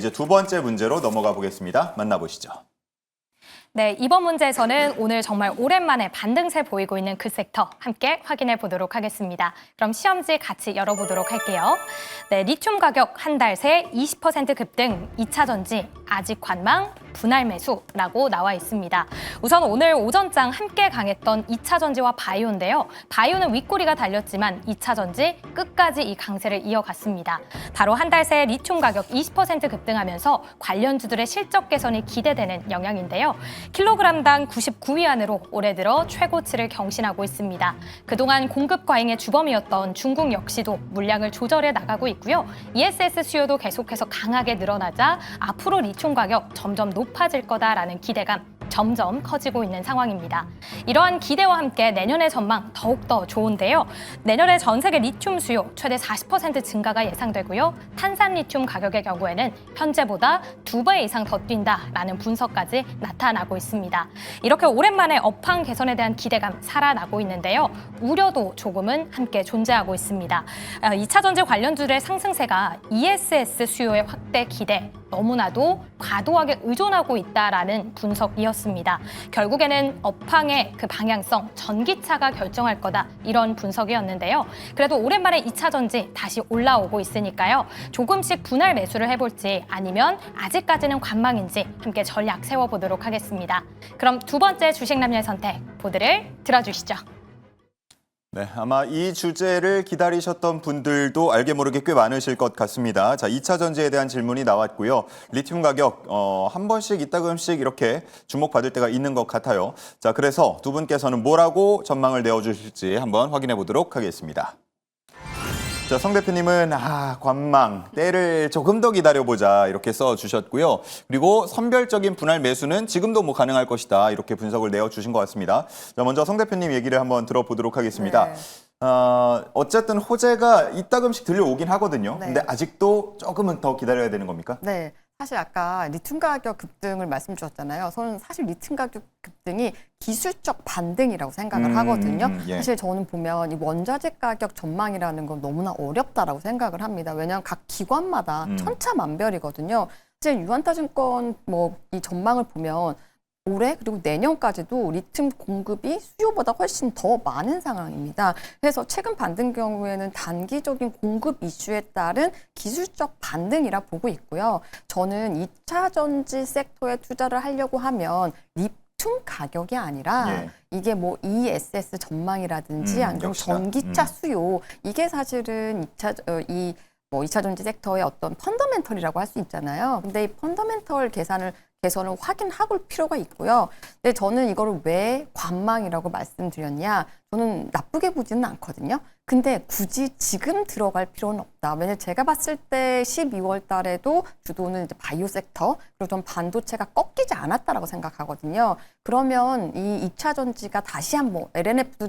이제 두 번째 문제로 넘어가 보겠습니다. 만나보시죠. 네, 이번 문제에서는 오늘 정말 오랜만에 반등세 보이고 있는 그 섹터 함께 확인해 보도록 하겠습니다. 그럼 시험지 같이 열어보도록 할게요. 네, 리튬 가격 한 달 새 20% 급등, 2차 전지 아직 관망, 분할 매수라고 나와 있습니다. 우선 오늘 오전장 함께 강했던 2차 전지와 바이오인데요. 바이오는 윗꼬리가 달렸지만 2차 전지 끝까지 이 강세를 이어갔습니다. 바로 한 달 새 리튬 가격 20% 급등하면서 관련주들의 실적 개선이 기대되는 영향인데요. 킬로그램당 99위안으로 올해 들어 최고치를 경신하고 있습니다. 그동안 공급 과잉의 주범이었던 중국 역시도 물량을 조절해 나가고 있고요. ESS 수요도 계속해서 강하게 늘어나자 앞으로 리튬 가격 점점 높아질 거다라는 기대감 점점 커지고 있는 상황입니다. 이러한 기대와 함께 내년의 전망 더욱더 좋은데요. 내년에 전 세계 리튬 수요 최대 40% 증가가 예상되고요. 탄산 리튬 가격의 경우에는 현재보다 2배 이상 더 뛴다라는 분석까지 나타나고 있습니다. 이렇게 오랜만에 업황 개선에 대한 기대감 살아나고 있는데요. 우려도 조금은 함께 존재하고 있습니다. 2차 전지 관련주들의 상승세가 ESS 수요의 확대 기대, 너무나도 과도하게 의존하고 있다라는 분석이었습니다. 결국에는 업황의 그 방향성, 전기차가 결정할 거다 이런 분석이었는데요. 그래도 오랜만에 2차 전지 다시 올라오고 있으니까요. 조금씩 분할 매수를 해볼지 아니면 아직까지는 관망인지 함께 전략 세워보도록 하겠습니다. 그럼 두 번째 주식 남녀의 선택 보드를 들어주시죠. 네, 아마 이 주제를 기다리셨던 분들도 알게 모르게 꽤 많으실 것 같습니다. 자, 2차 전지에 대한 질문이 나왔고요. 리튬 가격 한 번씩 이따금씩 이렇게 주목받을 때가 있는 것 같아요. 자, 그래서 두 분께서는 뭐라고 전망을 내어주실지 한번 확인해 보도록 하겠습니다. 자, 성 대표님은 관망, 때를 조금 더 기다려보자 이렇게 써주셨고요. 그리고 선별적인 분할 매수는 지금도 뭐 가능할 것이다 이렇게 분석을 내어주신 것 같습니다. 자, 먼저 성 대표님 얘기를 한번 들어보도록 하겠습니다. 네. 어쨌든 호재가 이따금씩 들려오긴 하거든요. 네. 근데 아직도 조금은 더 기다려야 되는 겁니까? 네. 사실 아까 리튬 가격 급등을 말씀 주셨잖아요. 저는 사실 리튬 가격 급등이 기술적 반등이라고 생각을 하거든요. 예. 사실 저는 보면 이 원자재 가격 전망이라는 건 너무나 어렵다라고 생각을 합니다. 왜냐하면 각 기관마다 천차만별이거든요. 사실 유한타증권 이 전망을 보면 올해 그리고 내년까지도 리튬 공급이 수요보다 훨씬 더 많은 상황입니다. 그래서 최근 반등 경우에는 단기적인 공급 이슈에 따른 기술적 반등이라 보고 있고요. 저는 2차 전지 섹터에 투자를 하려고 하면 리튬 가격이 아니라 이게 뭐 ESS 전망이라든지 아니면 전기차 수요 이게 사실은 2차 전지 섹터의 어떤 펀더멘털이라고 할 수 있잖아요. 근데 이 펀더멘털 개선을 확인하고 필요가 있고요. 근데 저는 이거를 왜 관망이라고 말씀드렸냐? 저는 나쁘게 보지는 않거든요. 근데 굳이 지금 들어갈 필요는 없다. 왜냐면 제가 봤을 때 12월 달에도 주도는 이제 바이오 섹터, 그리고 좀 반도체가 꺾이지 않았다라고 생각하거든요. 그러면 이 2차 전지가 다시 한번 LNF도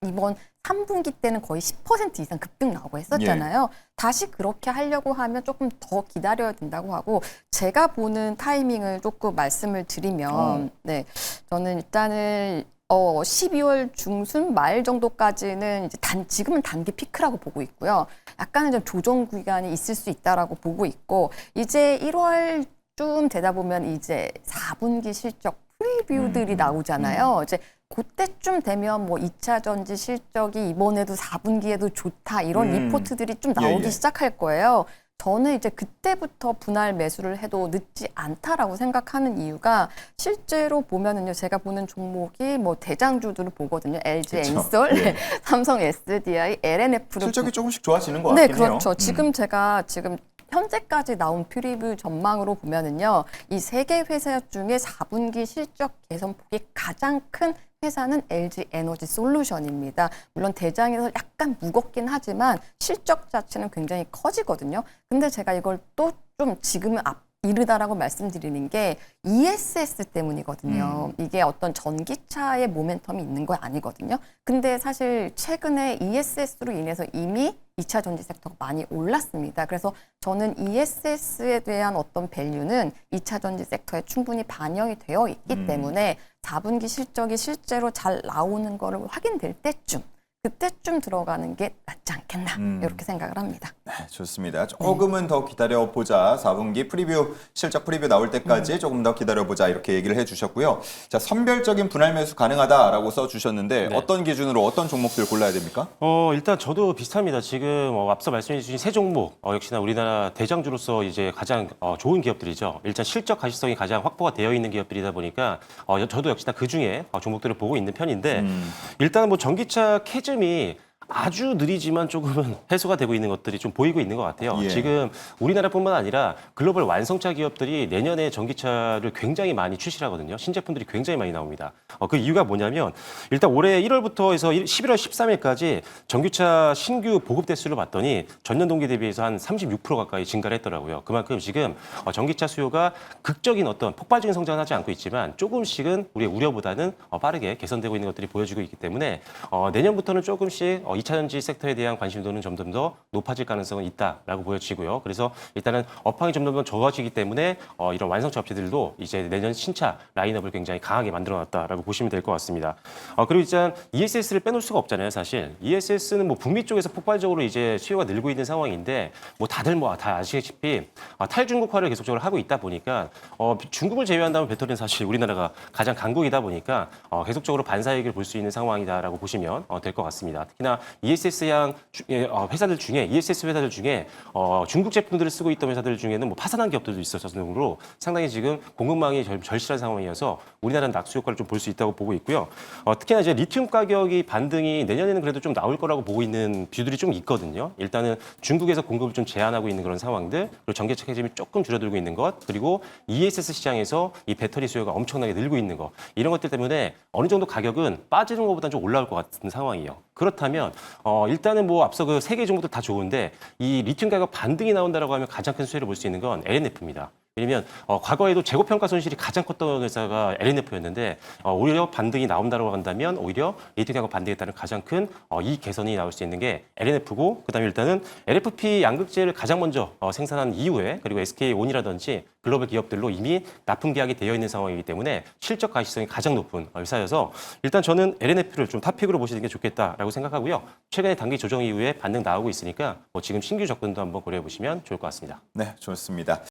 이번 3분기 때는 거의 10% 이상 급등 나오고 했었잖아요. 다시 그렇게 하려고 하면 조금 더 기다려야 된다고 하고 제가 보는 타이밍을 조금 말씀을 드리면 저는 일단은 12월 중순 말 정도까지는 이제 지금은 단기 피크라고 보고 있고요. 약간은 좀 조정 구간이 있을 수 있다라고 보고 있고 이제 1월쯤 되다 보면 이제 4분기 실적 프리뷰들이 나오잖아요. 이제 그때쯤 되면 뭐 2차 전지 실적이 이번에도 4분기에도 좋다 이런 리포트들이 좀 나오기 시작할 거예요. 저는 이제 그때부터 분할 매수를 해도 늦지 않다라고 생각하는 이유가 실제로 보면은요, 제가 보는 종목이 뭐 대장주들을 보거든요. LG 엔솔, 삼성 SDI, LNF를 실적이 조금씩 좋아지는 것 같긴 해요. 네, 그렇죠. 지금 제가 현재까지 나온 프리뷰 전망으로 보면은요, 이 세 개 회사 중에 4분기 실적 개선폭이 가장 큰 회사는 LG 에너지 솔루션입니다. 물론 대장에서 약간 무겁긴 하지만 실적 자체는 굉장히 커지거든요. 근데 제가 이걸 또 좀 지금은 이르다라고 말씀드리는 게 ESS 때문이거든요. 이게 어떤 전기차의 모멘텀이 있는 거 아니거든요. 근데 사실 최근에 ESS로 인해서 이미 2차 전지 섹터가 많이 올랐습니다. 그래서 저는 ESS에 대한 어떤 밸류는 2차 전지 섹터에 충분히 반영이 되어 있기 때문에 4분기 실적이 실제로 잘 나오는 거를 확인될 때쯤 그때쯤 들어가는 게 낫지 않겠나 이렇게 생각을 합니다. 네, 좋습니다. 조금은 더 기다려보자. 4분기 프리뷰, 실적 프리뷰 나올 때까지 조금 더 기다려보자. 이렇게 얘기를 해주셨고요. 자, 선별적인 분할 매수 가능하다라고 써주셨는데 네. 어떤 기준으로 어떤 종목들 골라야 됩니까? 일단 저도 비슷합니다. 지금 앞서 말씀해 주신 세 종목, 역시나 우리나라 대장주로서 이제 가장 좋은 기업들이죠. 일단 실적 가시성이 가장 확보가 되어 있는 기업들이다 보니까 저도 역시나 그 중에 종목들을 보고 있는 편인데 일단은 뭐 전기차 캐즘이 아주 느리지만 조금은 해소가 되고 있는 것들이 좀 보이고 있는 것 같아요. 예. 지금 우리나라뿐만 아니라 글로벌 완성차 기업들이 내년에 전기차를 굉장히 많이 출시를 하거든요. 신제품들이 굉장히 많이 나옵니다. 그 이유가 뭐냐면 일단 올해 1월부터 해서 11월 13일까지 전기차 신규 보급 대수를 봤더니 전년 동기 대비해서 한 36% 가까이 증가를 했더라고요. 그만큼 지금 전기차 수요가 극적인 어떤 폭발적인 성장은 하지 않고 있지만 조금씩은 우리의 우려보다는 빠르게 개선되고 있는 것들이 보여지고 있기 때문에 내년부터는 조금씩 2차 전지 섹터에 대한 관심도는 점점 더 높아질 가능성은 있다라고 보여지고요. 그래서 일단은 업황이 점점 더 좋아지기 때문에 이런 완성차 업체들도 이제 내년 신차 라인업을 굉장히 강하게 만들어놨다라고 보시면 될 것 같습니다. 그리고 일단 ESS를 빼놓을 수가 없잖아요, 사실. ESS는 뭐 북미 쪽에서 폭발적으로 이제 수요가 늘고 있는 상황인데 뭐 다들 뭐 다 아시다시피 탈중국화를 계속적으로 하고 있다 보니까 중국을 제외한다면 배터리는 사실 우리나라가 가장 강국이다 보니까 계속적으로 반사이익을 볼 수 있는 상황이다라고 보시면 될 것 같습니다. 특히나 ESS향 회사들 중에 ESS 회사들 중에 중국 제품들을 쓰고 있던 회사들 중에는 뭐 파산한 기업들도 있어서 정도로 상당히 지금 공급망이 절실한 상황이어서 우리나라는 낙수 효과를 좀 볼 수 있다고 보고 있고요. 특히나 이제 리튬 가격이 반등이 내년에는 그래도 좀 나올 거라고 보고 있는 뷰들이 좀 있거든요. 일단은 중국에서 공급을 좀 제한하고 있는 그런 상황들, 그리고 전기차 캐즘이 조금 줄어들고 있는 것, 그리고 ESS 시장에서 이 배터리 수요가 엄청나게 늘고 있는 것, 이런 것들 때문에 어느 정도 가격은 빠지는 것보다는 좀 올라올 것 같은 상황이에요. 그렇다면 일단은 뭐 앞서 그 세 개 종목도 다 좋은데 이 리튬 가격 반등이 나온다라고 하면 가장 큰 수혜를 볼 수 있는 건 LNF입니다. 왜냐면 과거에도 재고평가 손실이 가장 컸던 회사가 LNF였는데 오히려 반등이 나온다고 한다면 오히려 리튬 가격 반등에 따른 가장 큰 이익 개선이 나올 수 있는 게 LNF고 그다음에 일단은 LFP 양극재를 가장 먼저 생산한 이후에 그리고 SK온이라든지 글로벌 기업들로 이미 납품 계약이 되어 있는 상황이기 때문에 실적 가시성이 가장 높은 회사여서 일단 저는 LNF를 좀 탑픽으로 보시는 게 좋겠다라고 생각하고요. 최근에 단기 조정 이후에 반등 나오고 있으니까 지금 신규 접근도 한번 고려해 보시면 좋을 것 같습니다. 네, 좋습니다.